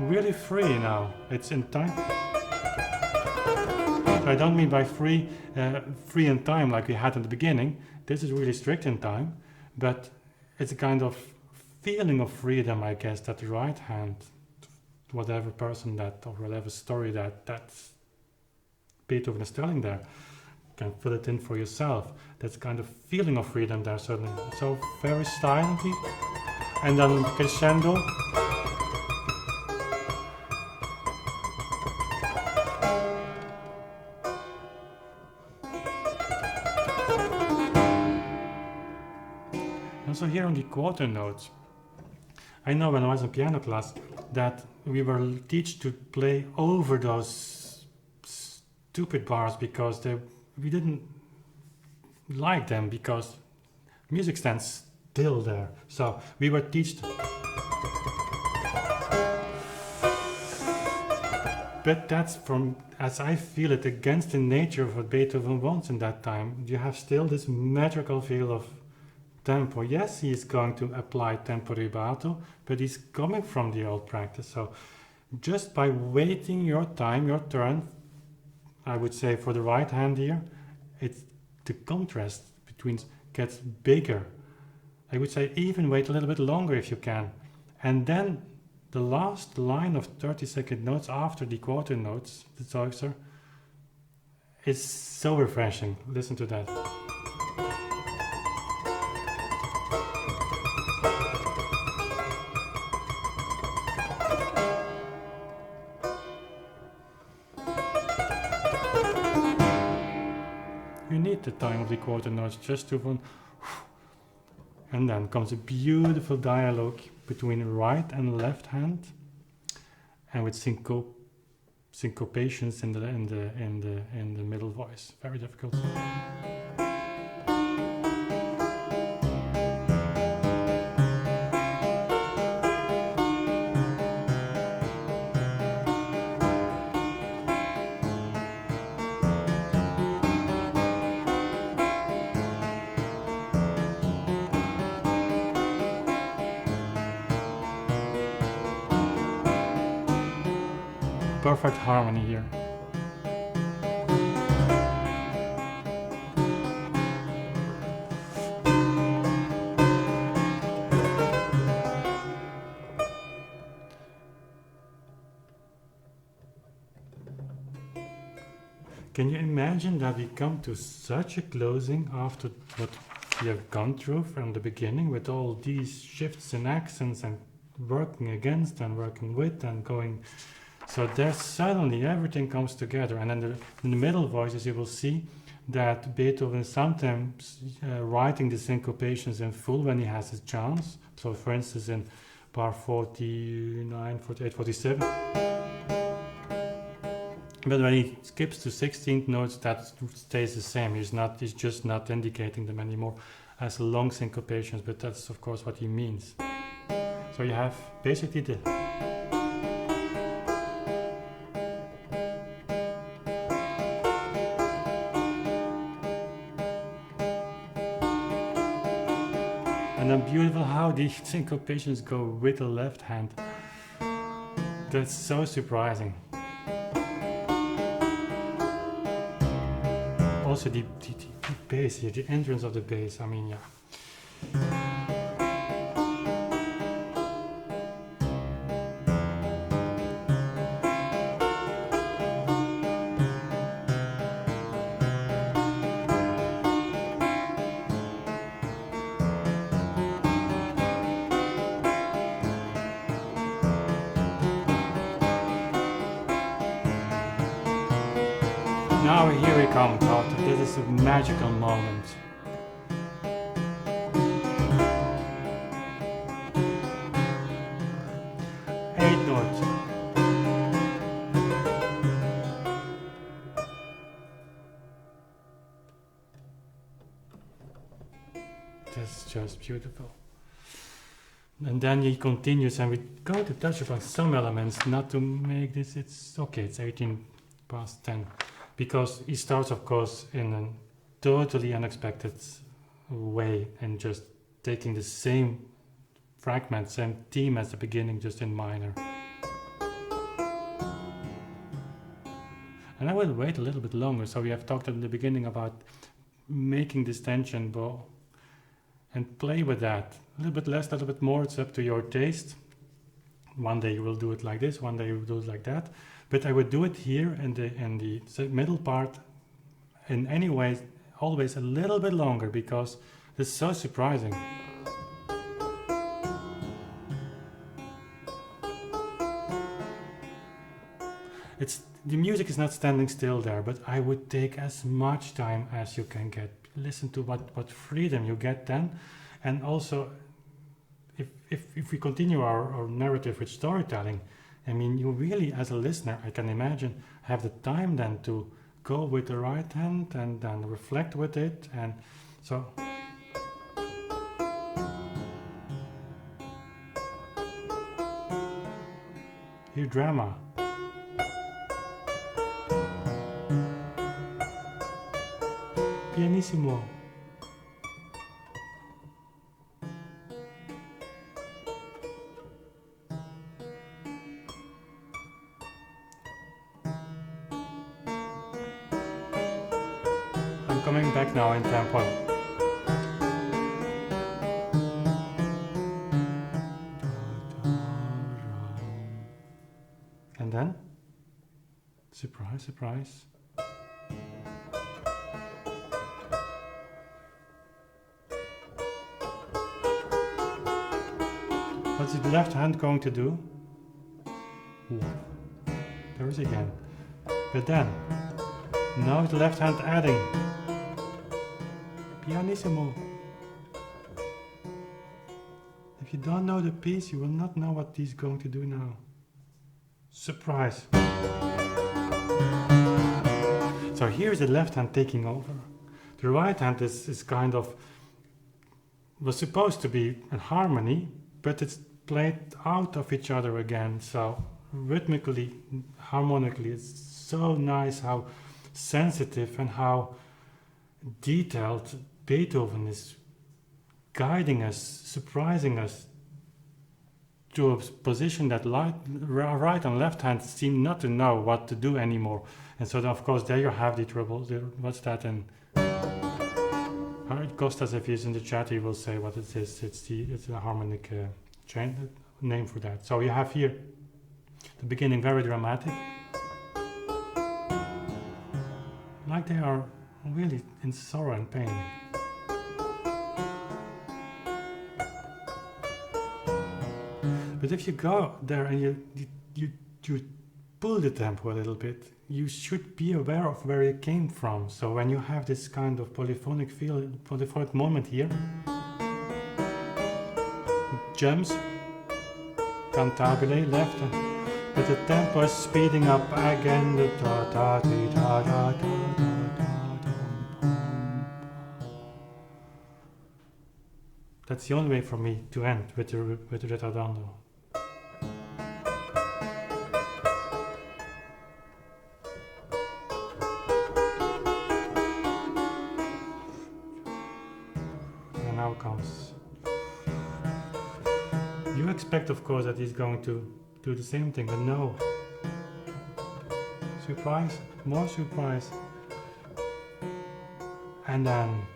Really free now. It's in time. I don't mean by free in time like we had in the beginning. This is really strict in time, but it's a kind of feeling of freedom, I guess, that the right hand, whatever person that, or whatever story that Beethoven is telling there, can fill it in for yourself. That's kind of feeling of freedom there, certainly. So very silently, and then crescendo. Also here on the quarter notes, I know when I was in piano class that we were taught to play over those stupid bars because we didn't like them, because music stands still there. So we were taught. But that's, from as I feel it, against the nature of what Beethoven wants in that time. You have still this magical feel of tempo. Yes, he is going to apply tempo rubato, but he's coming from the old practice. So just by waiting your time, your turn, I would say for the right hand here, it's the contrast between gets bigger. I would say even wait a little bit longer if you can. And then the last line of 30-second notes after the quarter notes, the Zeugser, is so refreshing. Listen to that. you need the time of the quarter notes just to and then comes a beautiful dialogue between right and left hand, and with syncopations in the middle voice. Very difficult. Perfect harmony here. Can you imagine that we come to such a closing after what we have gone through from the beginning, with all these shifts and accents and working against and working with and going. So there suddenly everything comes together, and then in the middle voices you will see that Beethoven sometimes writing the syncopations in full when he has his chance. So for instance in bar 49, 48, 47. But when he skips to 16th notes, that stays the same. He's just not indicating them anymore as long syncopations, but that's of course what he means. So you have basically the and then beautiful how the syncopations go with the left hand. That's so surprising. Also the bass here, the entrance of the bass, I mean, yeah. Now here we come, Todd. This is a magical moment. Eighth note. That's just beautiful. And then he continues, and we go to touch upon some elements, not to make this, it's okay, it's 18 past 10. Because he starts, of course, in a totally unexpected way and just taking the same fragment, same theme as the beginning, just in minor. And I will wait a little bit longer. So we have talked in the beginning about making this tension bow and play with that. A little bit less, a little bit more, it's up to your taste. One day you will do it like this, one day you will do it like that. But I would do it here in the middle part in any way, always a little bit longer, because it's so surprising. The music is not standing still there, but I would take as much time as you can get. Listen to what freedom you get then. And also, if we continue our narrative with storytelling, I mean, you really, as a listener, I can imagine, have the time then to go with the right hand and then reflect with it. And so... Here, drama. Pianissimo. Coming back now in tempo. And then, surprise, surprise. What's the left hand going to do? There is again. But then, now the left hand adding. pianissimo. If you don't know the piece, you will not know what he's going to do now. Surprise. So here's the left hand taking over. The right hand is kind of, was supposed to be in harmony, but it's played out of each other again. So rhythmically, harmonically, it's so nice how sensitive and how detailed Beethoven is guiding us, surprising us to a position that right and left hand seem not to know what to do anymore. And so then, of course, there you have the trouble. What's that? And Kostas, if he's in the chat, he will say what it is. It's a harmonic chain name for that. So you have here the beginning very dramatic, like they are really in sorrow and pain. But if you go there and you pull the tempo a little bit, you should be aware of where it came from. So when you have this kind of polyphonic moment here, jumps, cantabile, left, but the tempo is speeding up again. The da da da da da da da. That's the only way for me to end with the ritardando. Comes. You expect, of course, that he's going to do the same thing, but no. Surprise, more surprise. And then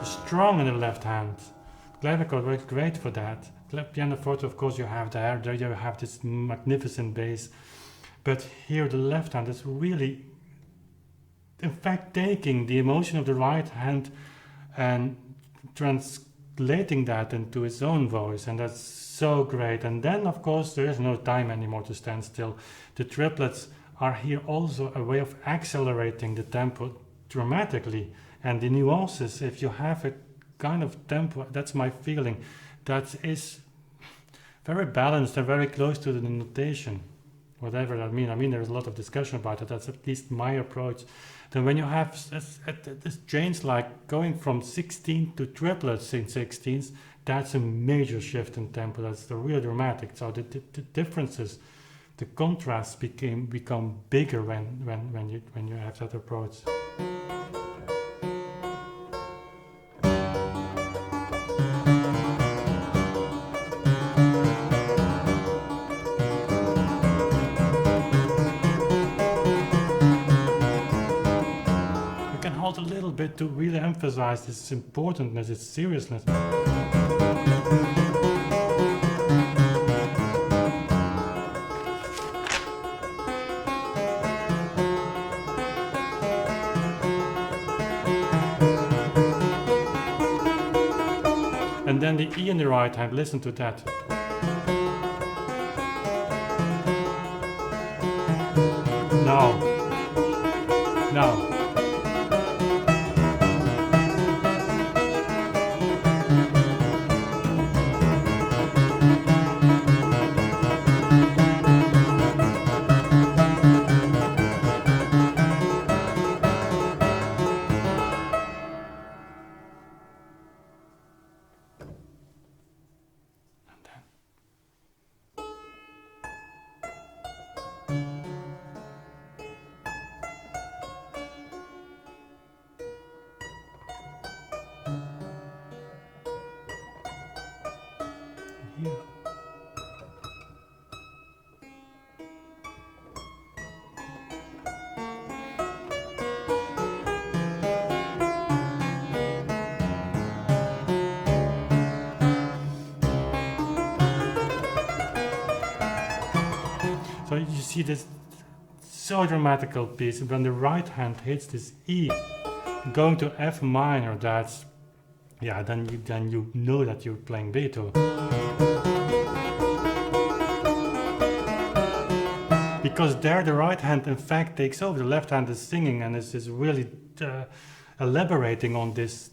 strong in the left hand. Clavichord works great for that. Pianoforte, of course, you have there you have this magnificent bass. But here the left hand is really, in fact, taking the emotion of the right hand and translating that into its own voice. And that's so great. And then, of course, there is no time anymore to stand still. The triplets are here also a way of accelerating the tempo dramatically. And the nuances, if you have a kind of tempo, that's my feeling, that is very balanced and very close to the notation, whatever that means. I mean, there's a lot of discussion about it. That's at least my approach. Then when you have this change like going from 16 to triplets in 16s, that's a major shift in tempo. That's the real dramatic. So the differences, the contrasts become bigger when you have that approach. A little bit to really emphasize this importantness, its seriousness. And then the E in the right hand, listen to that. Now. Here. So you see this so dramatical piece. When the right hand hits this E, going to F minor, that's yeah, then you know that you're playing Beethoven. Because there the right hand in fact takes over, the left hand is singing and is really elaborating on this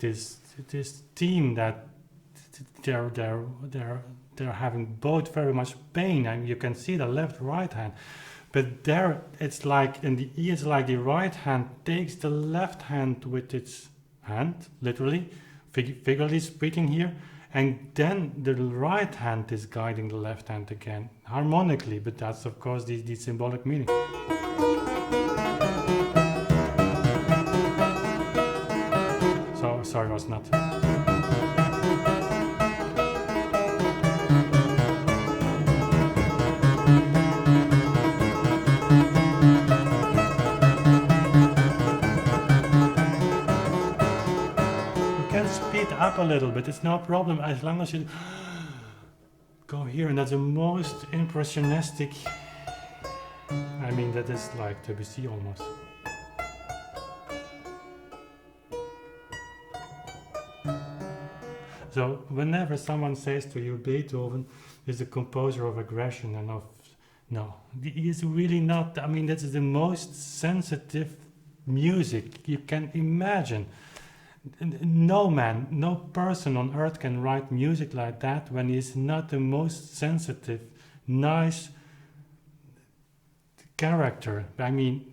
theme that they're having both very much pain, and you can see the left right hand. But there it's like in the E, it's like the right hand takes the left hand with its hand, literally, figuratively speaking here, and then the right hand is guiding the left hand again, harmonically, but that's of course the symbolic meaning. So, sorry, was not. Up a little bit, it's no problem as long as you go here, and that's the most impressionistic. I mean, that is like Debussy almost. So whenever someone says to you Beethoven is the composer of aggression and of no, he is really not. I mean, that is the most sensitive music you can imagine. No man, no person on earth can write music like that when he is not the most sensitive, nice character. I mean,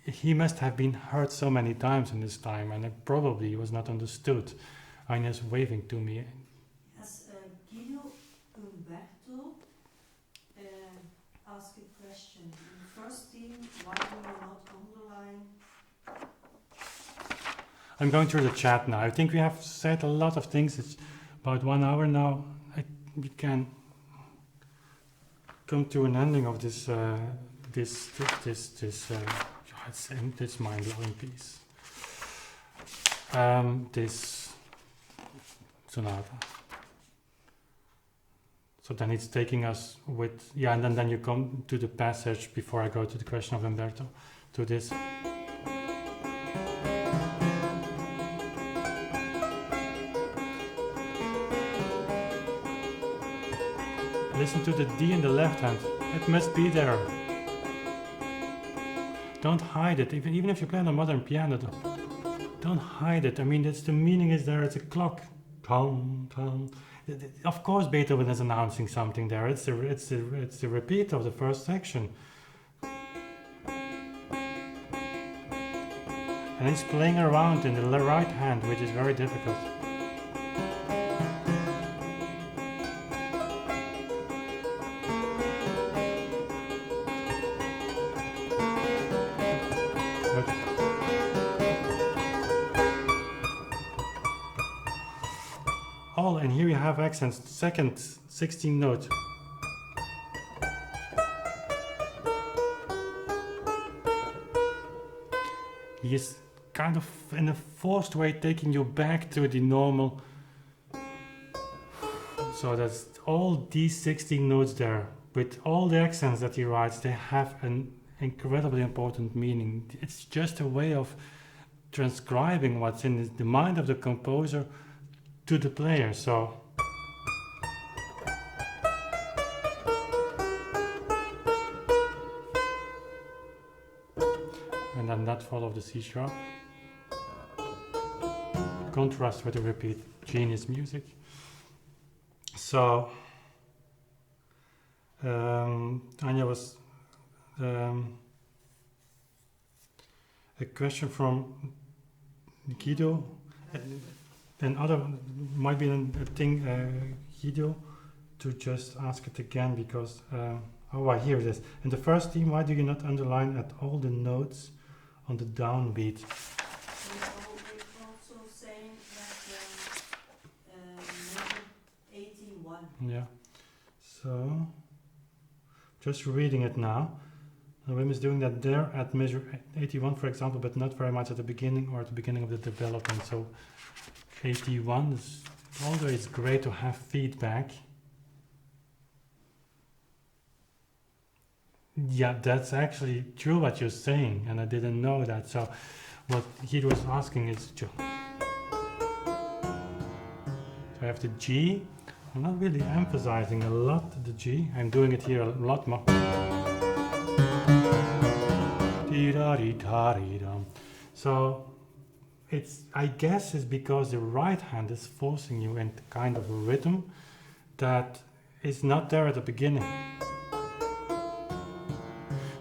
he must have been hurt so many times in his time, and it probably was not understood. Agnes waving to me. Yes, Guido Umberto asked a question. In the first theme, why do you not underline? I'm going through the chat now. I think we have said a lot of things. It's about 1 hour now. We can come to an ending of this this mind-blowing piece. This sonata. So then it's taking us with and then you come to the passage before I go to the question of Umberto, to this. Listen to the D in the left hand. It must be there. Don't hide it. Even if you play on a modern piano, don't hide it. I mean, the meaning is there. It's a clock. Tom, tom. Of course, Beethoven is announcing something there. It's the repeat of the first section. And he's playing around in the right hand, which is very difficult. And here you have accents, second 16 note. He is kind of in a forced way taking you back to the normal. So that's all these 16 notes there, with all the accents that he writes, they have an incredibly important meaning. It's just a way of transcribing what's in the mind of the composer to the player. So and then that follow the C sharp. Contrast with the repeat. Genius music. So Anya was a question from Guido. And other might be a thing, Guido, to just ask it again because, here it is. In the first theme, why do you not underline at all the notes on the downbeat? We're also saying that measure 81. Yeah. So, just reading it now. The Wim is doing that there at measure 81, for example, but not very much at the beginning or at the beginning of the development. So 81 is always great to have feedback. Yeah, that's actually true what you're saying, and I didn't know that. So what he was asking is So I have the G. I'm not really emphasizing a lot the G. I'm doing it here a lot more. So it's, I guess it's because the right hand is forcing you into kind of a rhythm that is not there at the beginning.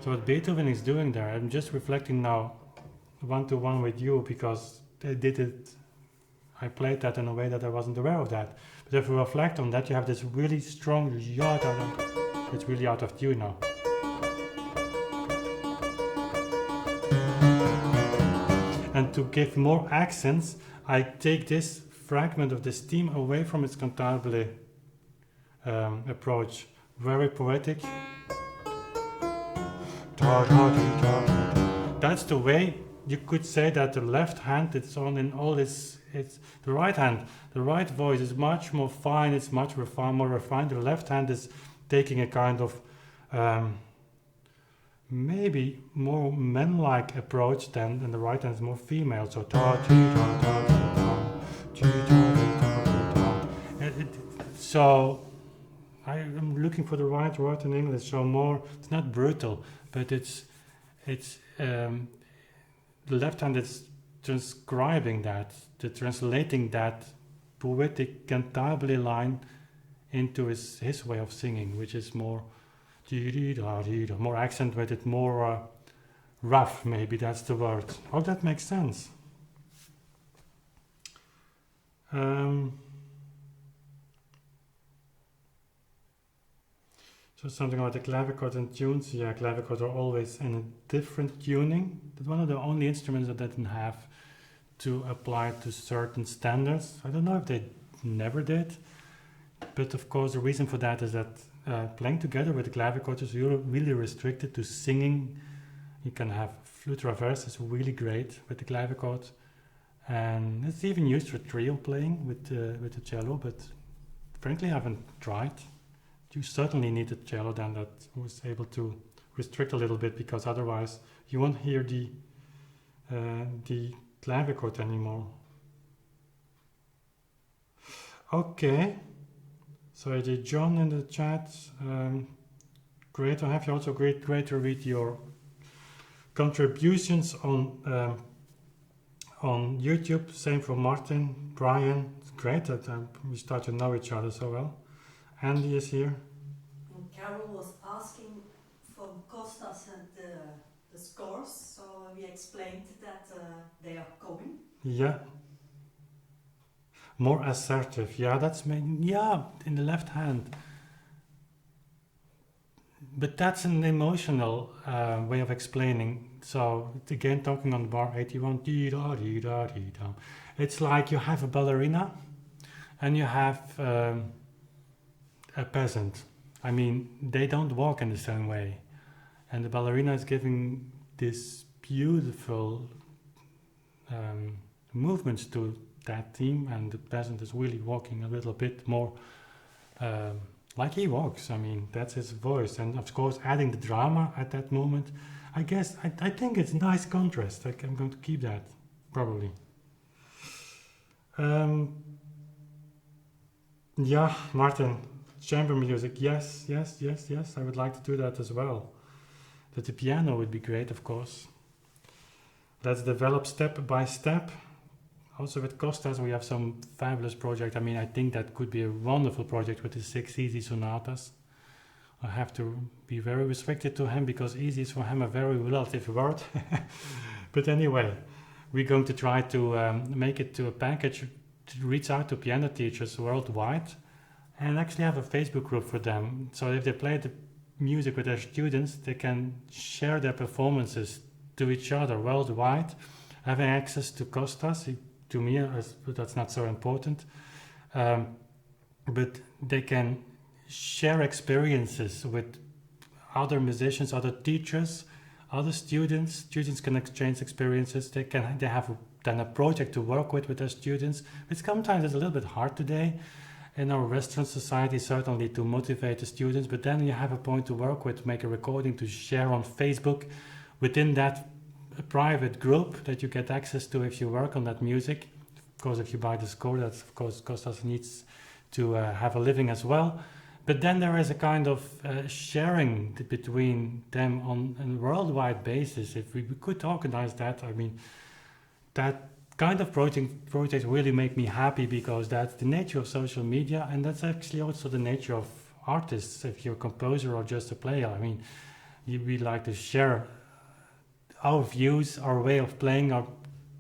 So what Beethoven is doing there, I'm just reflecting now one-to-one with you because they did it, I played that in a way that I wasn't aware of that. But if you reflect on that, you have this really strong yada. It's really out of tune now. And to give more accents, I take this fragment of this theme away from its cantabile approach. Very poetic. That's the way you could say that the left hand, it's on in all its the right hand, the right voice is much more fine, it's much more refined. The left hand is taking a kind of maybe more men-like approach than, and the right hand is more female. So so I am looking for the right word in English. So more, it's not brutal, but it's the left hand is transcribing that, translating that poetic cantabile line into his way of singing, which is more accentuated, more rough, maybe that's the word. Oh, that makes sense. So something about the clavichord and tunes. Yeah, clavichords are always in a different tuning. That's one of the only instruments that didn't have to apply to certain standards. I don't know if they never did, but of course the reason for that is that playing together with the clavichord is really restricted to singing. You can have flute traverse, is really great with the clavichord, and it's even used for trio playing with the cello. But frankly, I haven't tried. You certainly need a cello then that was able to restrict a little bit, because otherwise you won't hear the clavichord anymore. Okay. So I did John in the chat. Great to have you. Also great to read your contributions on YouTube. Same for Martin, Brian. It's great that we start to know each other so well. Andy is here. And Carol was asking for Costas and the scores, so we explained that they are coming. Yeah. More assertive. Yeah, that's yeah, in the left hand. But that's an emotional way of explaining. So again, talking on bar 81, it's like you have a ballerina and you have a peasant. I mean, they don't walk in the same way. And the ballerina is giving this beautiful movements to that theme, and the peasant is really walking a little bit more like he walks. I mean, that's his voice. And of course, adding the drama at that moment, I guess, I think it's a nice contrast. Like, I'm going to keep that, probably. Yeah, Martin, chamber music, yes, I would like to do that as well. But the piano would be great, of course. Let's develop step by step. Also with Costas, we have some fabulous project. I mean, I think that could be a wonderful project with the 6 easy sonatas. I have to be very restricted to him because easy is for him a very relative word. But anyway, we're going to try to make it to a package to reach out to piano teachers worldwide and actually have a Facebook group for them. So if they play the music with their students, they can share their performances to each other worldwide, having access to Costas. To me, that's not so important, but they can share experiences with other musicians, other teachers, other students. Students can exchange experiences. They have then a project to work with their students, which sometimes is a little bit hard today in our Western society, certainly, to motivate the students. But then you have a point to work with, make a recording to share on Facebook within that a private group that you get access to if you work on that music Of course, if you buy the score, that's of course Kostas needs to have a living as well. But then there is a kind of sharing between them on a worldwide basis. If we could organize that, I mean, that kind of project really make me happy, because that's the nature of social media, and that's actually also the nature of artists. If you're a composer or just a player, I mean, we like to share our views, our way of playing,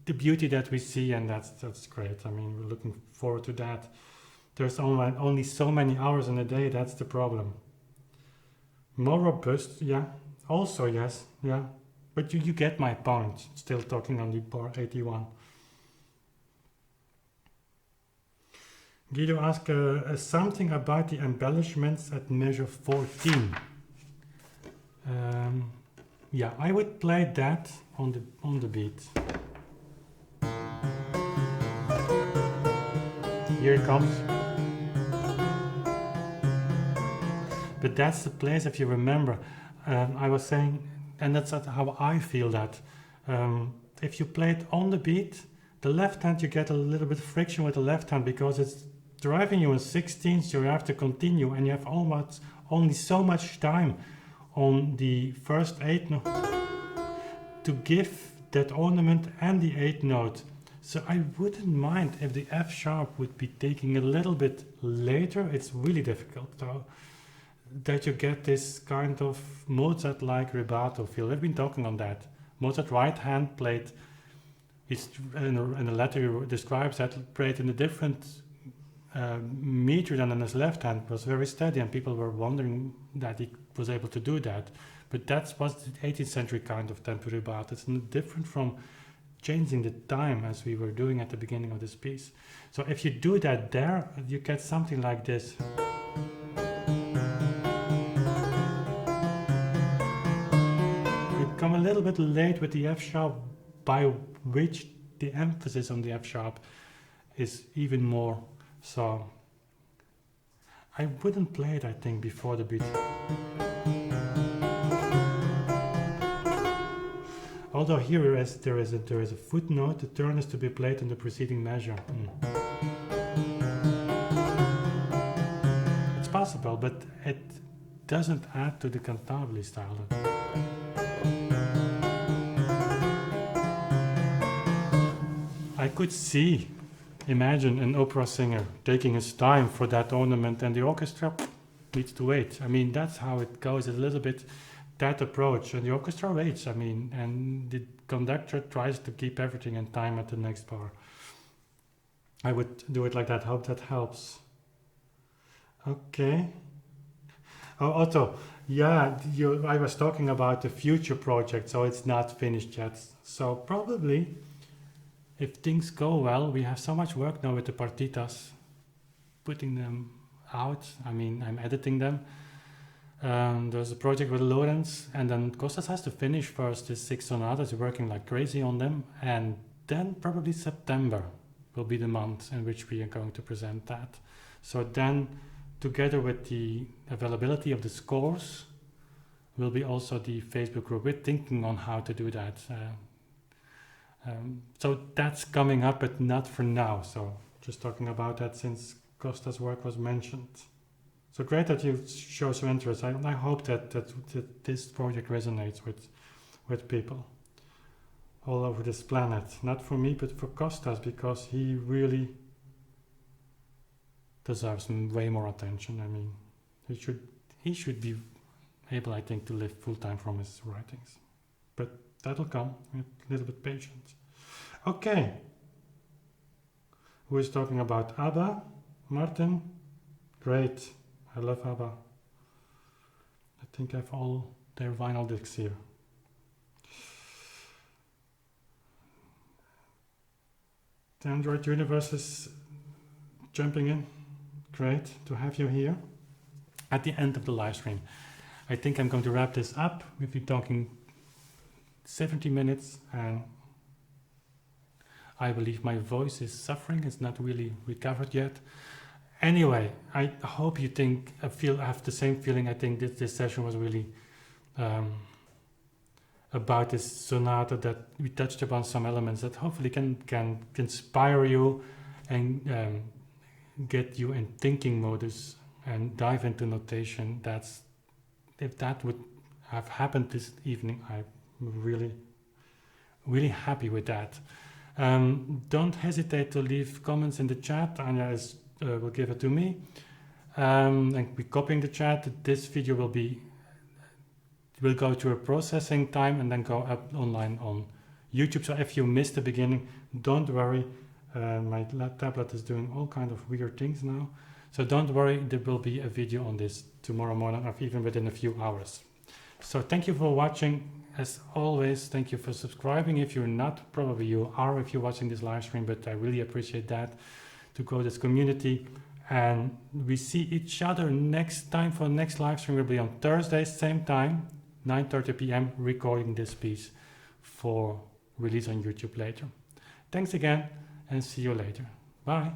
the beauty that we see, and that's great. I mean, we're looking forward to that. There's only so many hours in a day, that's the problem. More robust, yeah. Also, yes, yeah. But you get my point, still talking on the bar 81. Guido asked something about the embellishments at measure 14. Yeah, I would play that on the beat. Here it comes. But that's the place, if you remember, I was saying, and that's how I feel that. If you play it on the beat, the left hand, you get a little bit of friction with the left hand, because it's driving you in 16th, so you have to continue, and you have almost only so much time on the first 8 note to give that ornament and the 8th note. So I wouldn't mind if the F sharp would be taking a little bit later. It's really difficult though, that you get this kind of Mozart-like rubato feel. We've been talking on that. Mozart right hand played, it's in a letter he describes that, played in a different meter than in his left hand. It was very steady, and people were wondering that he was able to do that. But that was the 18th century kind of tempo rubato. It's different from changing the time as we were doing at the beginning of this piece. So if you do that there, you get something like this. You come a little bit late with the F sharp, by which the emphasis on the F sharp is even more. So I wouldn't play it, I think, before the beat. Although here there is a footnote, the turn is to be played in the preceding measure. It's possible, but it doesn't add to the cantabile style. I could imagine an opera singer taking his time for that ornament, and the orchestra needs to wait. I mean, that's how it goes, a little bit that approach, and the orchestra waits, I mean, and the conductor tries to keep everything in time at the next bar. I would do it like that. Hope that helps. Okay. Oh, Otto, yeah, I was talking about the future project, so it's not finished yet. So probably, if things go well, we have so much work now with the partitas, putting them out. I mean, I'm editing them. There's a project with Lorenz, and then Kostas has to finish first his 6 sonatas. He's working like crazy on them, and then probably September will be the month in which we are going to present that. So then, together with the availability of the scores, will be also the Facebook group. We're thinking on how to do that. So that's coming up, but not for now. So just talking about that since Kostas' work was mentioned. So great that you show some interest. I hope that this project resonates with people all over this planet. Not for me, but for Kostas, because he really deserves way more attention. I mean, he should be able, I think, to live full time from his writings. But that'll come with a little bit patience. Okay. Who is talking about ABBA? Martin? Great. I love ABBA. I think I have all their vinyl discs here. The Android universe is jumping in. Great to have you here at the end of the live stream. I think I'm going to wrap this up. We've been talking 70 minutes, and I believe my voice is suffering. It's not really recovered yet. Anyway, I hope you have the same feeling. I think this session was really a about this sonata, that we touched upon some elements that hopefully can inspire you and get you in thinking modus and dive into notation. If that would have happened this evening, I'm really happy with that. Don't hesitate to leave comments in the chat. Anja will give it to me. And we're copying the chat. This video will go through a processing time and then go up online on YouTube. So if you missed the beginning, don't worry. My tablet is doing all kind of weird things now. So don't worry, there will be a video on this tomorrow morning or even within a few hours. So thank you for watching. As always, thank you for subscribing. If you're not, probably you are if you're watching this live stream, but I really appreciate that, to grow this community. And we see each other next time. For the next live stream will be on Thursday, same time, 9:30 p.m. recording this piece for release on YouTube later. Thanks again and see you later. Bye.